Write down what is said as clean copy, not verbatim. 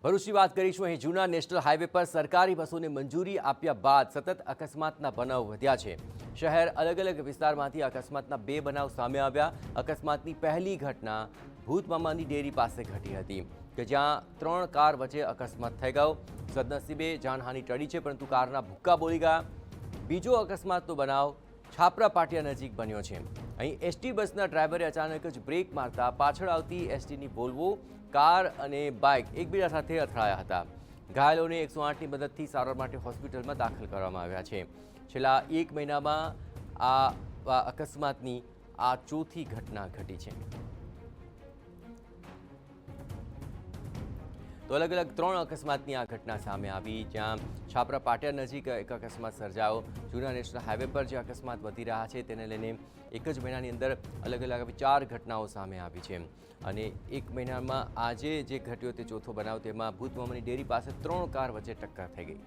ભરૂચની વાત કરીશું। અહીં જૂના નેશનલ હાઈવે પર સરકારી બસોને મંજૂરી આપ્યા બાદ સતત અકસ્માતના બનાવ વધ્યા છે। શહેર અલગ અલગ વિસ્તારમાંથી અકસ્માતના 2 બનાવ સામે આવ્યા। અકસ્માતની પહેલી ઘટના ભૂતમામાની ડેરી પાસે ઘટી હતી કે જ્યાં 3 કાર વચ્ચે અકસ્માત થઈ ગયો। સદનસીબે જાનહાનિ ટળી છે, પરંતુ કારના ભૂક્કા બોલી ગયા। બીજો અકસ્માતનો બનાવ છાપરા પાટિયા નજીક બન્યો છે। અહીં એસટી બસના ડ્રાઈવરે અચાનક જ બ્રેક મારતા પાછળ આવતી એસટીની વોલ્વો કાર અને બાઇક એકબીજા સાથે અથડાયા હતા। ઘાયલોને 108ની મદદથી સારવાર માટે હોસ્પિટલમાં દાખલ કરવામાં આવ્યા છે। છેલ્લા 1 મહિનામાં આ અકસ્માતની આ ચોથી ઘટના ઘટી છે। તો અલગ અલગ 3 અકસ્માતની આ ઘટના સામે આવી, જ્યાં છાપરા પાટિયા નજીક એક અકસ્માત સર્જાયો। જૂના નેશનલ હાઈવે પર જે અકસ્માત વધી રહ્યા છે તેને લઈને એક જ મહિનાની અંદર અલગ અલગ 4 ઘટનાઓ સામે આવી છે અને 1 મહિનામાં આજે જે ઘટ્યો તે ચોથો બનાવ, તેમાં ભૂતમામાની ડેરી પાસે 3 કાર વચ્ચે ટક્કર થઈ ગઈ।